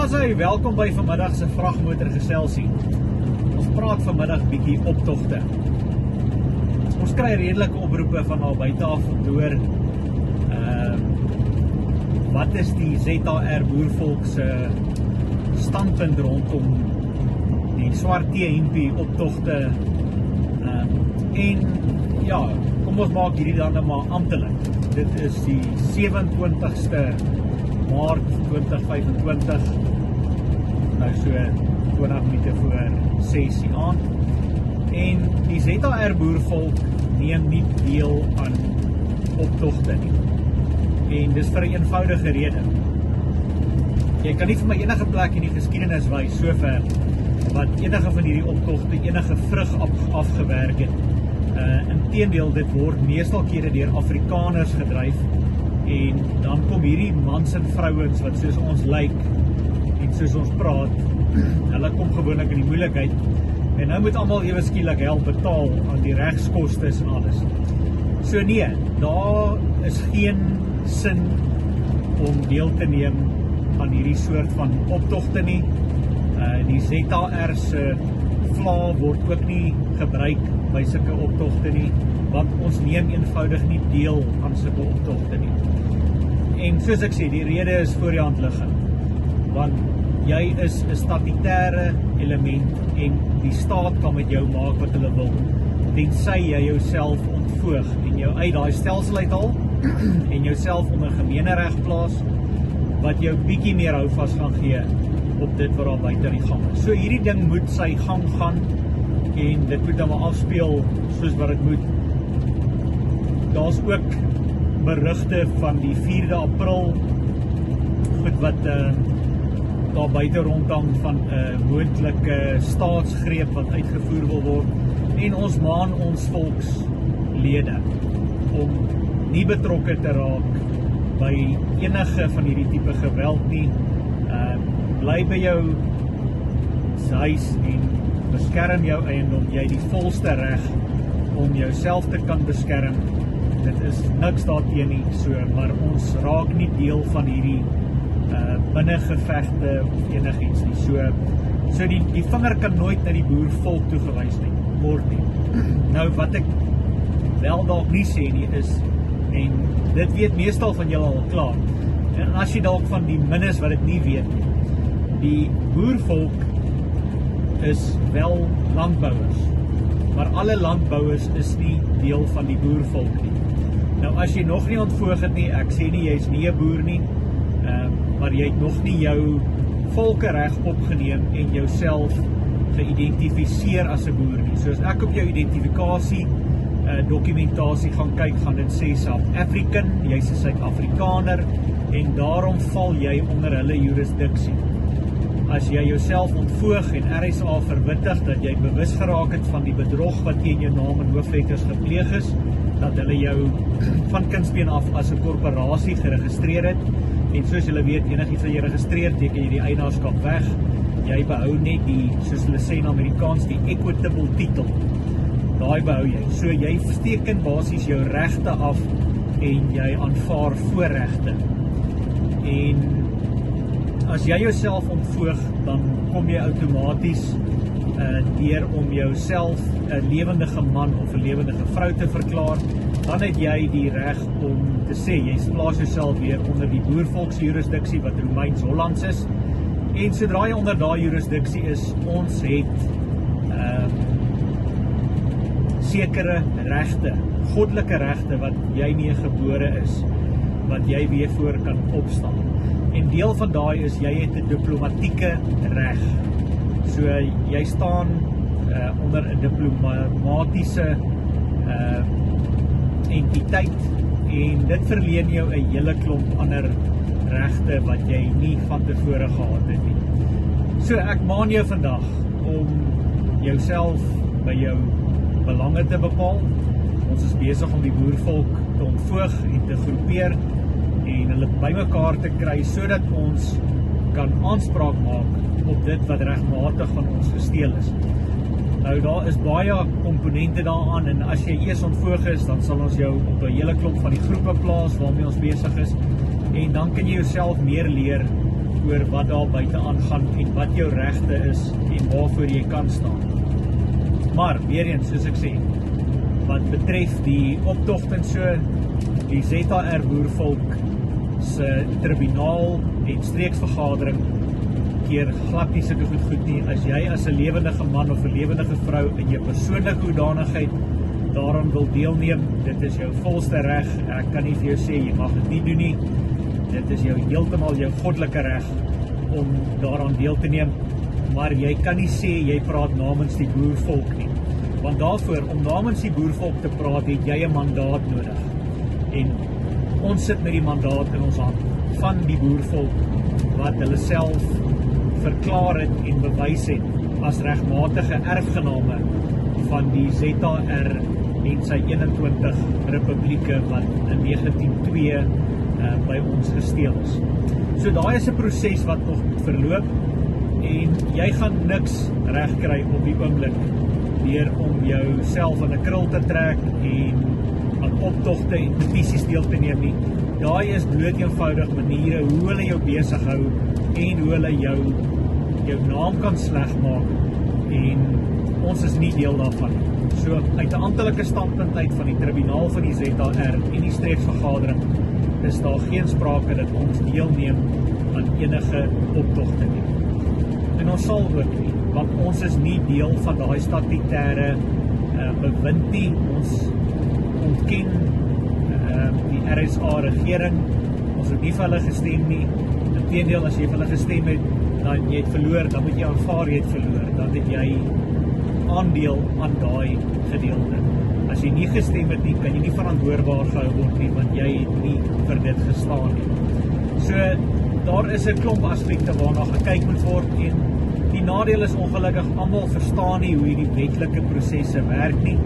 Asai, welkom by vanmiddag se vragmotor geselsie. Ons praat vanmiddag bietjie optogte. Ons kry redelike oproepe van al buite af door wat is die ZAR boervolk se standpunt rondom die swart T-hempie optogte en ja, kom ons maak hierdie dan maar amptelik. Dit is die 27ste Maart 2025, nou so 20 minute voor 6 die aand, en die ZAR boervolk neem nie deel aan optogte nie, en dis vir 'n eenvoudige rede. Jy kan nie vir my enige plek in die geskiedenis wys sover wat enige van hierdie optogte enige vrug afgewerk het. Inteendeel, dit word meestal kere deur Afrikaners gedryf, en dan kom hierdie mans en vrouens wat soos ons lyk en soos ons praat, hulle kom gewoonlik in die moeilikheid, en nou moet almal ewe skielik help betaal aan die regskostes en alles. So nee, daar is geen sin om deel te neem aan hierdie soort van optogte nie. Die ZAR se vla word ook nie gebruik by sulke optogte nie, want ons neem eenvoudig nie deel aan sulke optogte nie. En soos ek sê, die rede is voor die hand liggend, want jy is 'n statutêre element en die staat kan met jou maak wat hulle wil, tensy jy jouself ontvoeg en jou uit daai stelsel uithaal en jouself onder gemeenereg plaas, wat jou bietjie meer houvas gaan gee op dit wat daar buite die gang is. So hierdie ding moet sy gang gaan, en dit moet dan maar afspeel soos wat dit moet. Daar's ook berigte van die 4de April, goed wat daar buite rondhang van 'n moontlike staatsgreep wat uitgevoer wil word, en ons maan ons volkslede om nie betrokke te raak by enige van hierdie tipe geweld nie. Bly by jou huis en beskerm jou eiendom. Jy het die volste reg om jouself te kan beskerm. Dit is niks daarteen nie, so, maar ons raak nie deel van hierdie binnengevegte of enigiets nie. So die vinger kan nooit na die boervolk toegewys word nie. Nou wat ek wel dalk nie sê nie is, en dit weet meestal van julle al klaar, en as jy dalk van die min is wat dit nie weet nie, die boervolk is wel landbouers, maar alle landbouers is nie deel van die boervolk nie. Nou as jy nog nie ontvoeg het nie, ek sê nie jy is nie 'n boer nie, maar jy het nog nie jou volkereg opgeneem en jouself geïdentifiseer as 'n boer nie. So as ek op jou identifikasie dokumentasie gaan kyk, gaan dit sê South African, jy's 'n Suid-Afrikaner, en daarom val jy onder hulle jurisdiksie. As jy jouself ontvoeg en RSA verwittig dat jy bewus geraak het van die bedrog wat teen jou naam en hoofletters gepleeg is, dat hulle jou van kindsbeen af as 'n korporasie geregistreer het, en soos julle weet, enigiets wat jy registreer, teken jy die eienaarskap weg. Jy behou net die, soos hulle sê in Amerikaans, die equitable titel. Daai behou jy. So jy teken basies jou regte af en jy aanvaar voorregte. En as jy jouself ontvoeg, dan kom jy outomaties deur om jouself 'n lewendige man of 'n lewendige vrou te verklaar, dan het jy die reg om te sê, jy plaas jouself weer onder die boervolksjurisdiksie wat Romeins-Hollands is, en sodra jy onder daai jurisdiksie is, ons het sekere regte, goddelike regte wat jy nie gebore is, wat jy weer voor kan opstaan. En deel van daai is, jy het 'n diplomatieke reg. So jy staan onder 'n diplomatiese entiteit, en dit verleen jou 'n hele klomp ander regte wat jy nie van tevore gehad het nie. So ek maan jou vandag om jouself by jou belange te bepaal. Ons is besig om die boervolk te ontvoeg en te groepeer en hulle bymekaar te kry sodat ons kan aanspraak maak op dit wat regmatig van ons gesteel is. Nou daar is baie komponente daaraan, en as jy eers ontvoeg is, dan sal ons jou op 'n hele klomp van die groepe plaas waarmee ons besig is, en dan kan jy jouself meer leer oor wat daar buite aangaan en wat jou regte is en waarvoor jy kan staan. Maar, weer eens, soos ek sê, wat betref die optocht en so, die ZR Boervolk se tribunaal en streeksvergadering keer glad nie sulke goed nie. As jy as 'n lewendige man of 'n lewendige vrou in jou persoonlike hoedanigheid daaraan wil deelneem, dit is jou volste reg. Ek kan nie vir jou sê jy mag dit nie doen nie. Dit is heeltemal jou goddelike reg om daaraan deel te neem, maar jy kan nie sê jy praat namens die boervolk nie. Want daarvoor, om namens die boervolk te praat, het jy 'n mandaat nodig. En ons sit met die mandaat in ons hand van die boervolk wat hulle self verklaar het en bewys het as regmatige erfgename van die ZR en sy 21 republieke wat in 1902 by ons gesteel is. So daai is 'n proses wat nog verloop en jy gaan niks regkry op die oomblik deur om jouself in 'n krul te trek en aan optogte en petisies deel te neem nie. Daai is bloot eenvoudig maniere hoe hulle jou besig hou en hoe hulle jou naam kan sleg maak en ons is nie deel daarvan. So uit 'n amptelike standpunt uit van die tribunaal van die ZR en die streeksvergadering is daar geen sprake dat ons deelneem aan enige optogte nie. En ons sal ook nie, want ons is nie deel van daai statutêre bewind nie. Ons ontken die RSA regering. Ons het nie vir hulle gestem nie. Inteendeel, as jy vir hulle gestem het, dan jy het verloor, dan moet jy aanvaar jy het verloor. Dan het jy aandeel aan daai gedeelte. As jy nie gestem het nie, kan jy nie verantwoordbaar gehou word nie, want jy het nie vir dit gestaan nie. So, daar is 'n klomp aspekte waarna gekyk moet word en die nadeel is ongelukkig almal verstaan nie hoe hierdie wetlike prosesse werk nie.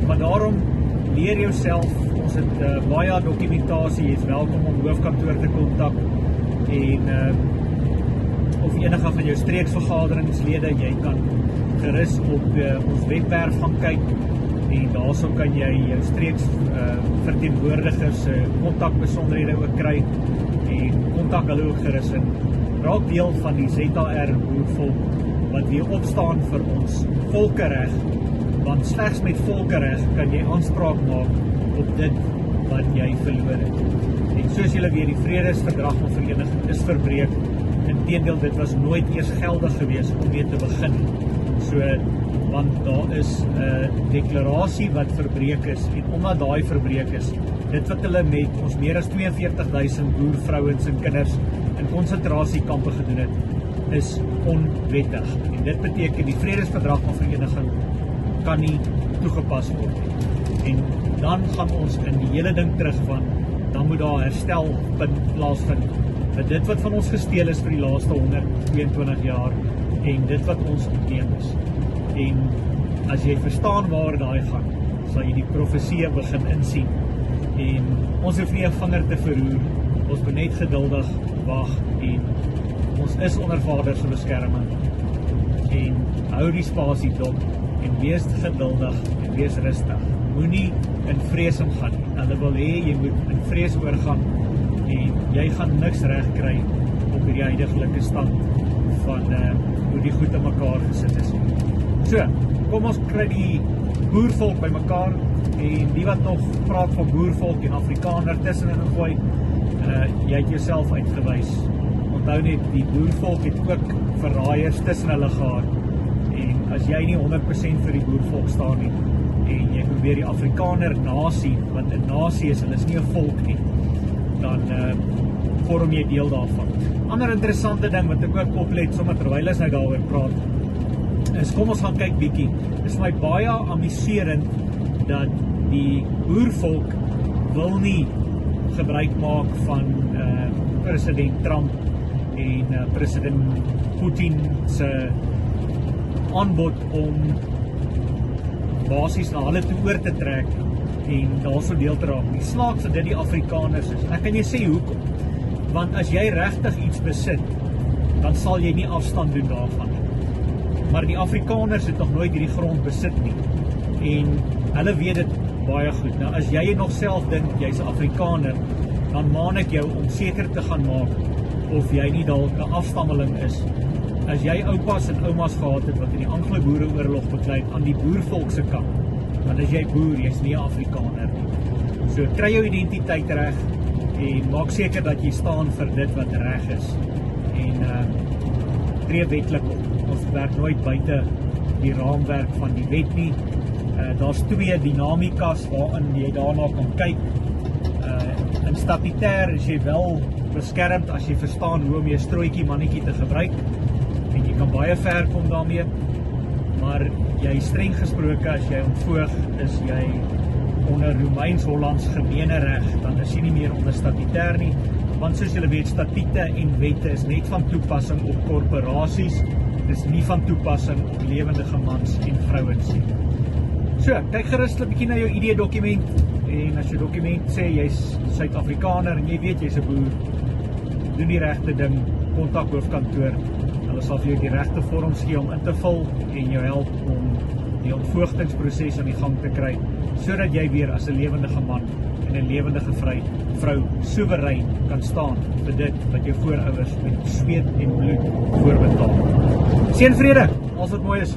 Maar daarom leer jouself, ons het baie dokumentasie, jy is welkom om hoofkantoor te kontak en of enige van jou streeksvergaderingslede, jy kan gerus op ons webwerf gaan kyk en daarso kan jy jou streeks verteenwoordigers kontakbesonderhede ook kry en kontak hulle ook gerus in. Raak deel van die ZR Boervolk wat weer opstaan vir ons volkereg, want slegs met volkereg kan jy aanspraak maak op dit wat jy verloor het. En soos julle weet, die Vredesverdrag van Vereniging is verbreek. Inteendeel, dit was nooit eers geldig gewees om mee te begin. So, want daar is 'n deklarasie wat verbreek is en omdat daai verbreek is, dit wat hulle met ons meer as 42.000 boervrouens en kinders in konsentrasiekampe gedoen het, is onwettig. En dit beteken die Vredesverdrag van Vereniging kan nie toegepas word nie. En dan gaan ons in die hele ding terug van, dan moet daar herstelpunt plaasvind vir dit wat van ons gesteel is vir die laaste 122 jaar en dit wat ons ontneem is. En as jy verstaan waar daai gaan, sal jy die profesie begin insien. En ons hoef nie 'n vinger te verroer, ons moet net geduldig wag en ons is onder Vader se beskerming. En hou die spasie dop en wees geduldig en wees rustig. Moenie in vrees omgaan nie. Hulle wil hê jy moet in vrees oorgaan en jy gaan niks reg kry op hierdie huidige stand van hoe die goed in mekaar gesit is. So, kom ons kry die boervolk by mekaar en die wat nog praat van boervolk en Afrikaner tussenin gooi, jy het jouself uitgewys. Onthou net, die boervolk het ook verraaiers tussen hulle gehad en as jy nie 100% vir die boervolk staan nie en jy probeer die Afrikaner nasie, wat 'n nasie is, hulle is nie 'n volk nie, dan vorm jy deel daarvan. Ander interessante ding wat ek ook oplet, sommer terwyl ons nou daaroor praat, is kom ons gaan kyk bietjie. Dit is vir my baie amuserend dat die boervolk wil nie gebruik maak van president Trump en president Putin se aanbod om basies na hulle toe oor te trek en daarso deel te raak. Die snaaks dat dit die Afrikaners is. En ek kan jy sê hoekom? Want as jy regtig iets besit, dan sal jy nie afstand doen daarvan. Maar die Afrikaners het nog nooit hierdie grond besit nie. En hulle weet dit baie goed. Nou as jy nog self dink jy's 'n Afrikaner, dan maan ek jou om seker te gaan maak of jy nie dalk 'n afstammeling is. As jy oupas en oumas gehad het wat in die Anglo-Boereoorlog beklei het aan die boervolk se kant, dan is jy boer, jy's nie 'n Afrikaner nie. So kry jou identiteit reg en maak seker dat jy staan vir dit wat reg is. En tree wetlik op. Ons werk nooit buite die raamwerk van die wet nie. Daar's 2 dinamikas waarin jy daarna kan kyk. In statutêr is jy wel beskermd as jy verstaan hoe om jou strooitjie mannetjie te gebruik en jy kan baie ver kom daarmee, maar jy streng gesproke as jy ontvoog is jy onder Romeins-Hollands gemeenereg, dan is jy nie meer onder statutêr nie, want soos julle weet, statute en wette is net van toepassing op korporasies, dis nie van toepassing op lewendige mans en vrouens nie. So, kyk gerus 'n bietjie na jou ID-dokument en as jou dokument sê jy's Suid-Afrikaner en jy weet jy's 'n boer, doen die regte ding, kontak hoofkantoor. Hulle sal vir jou die regte vorms gee om in te vul en jou help om die ontvoogdingsproses aan die gang te kry, sodat jy weer as 'n lewendige man en 'n lewendige vrou soewerein kan staan vir dit wat jou voorouers met sweet en bloed voorbetaal. Seën vrede, als wat mooi is.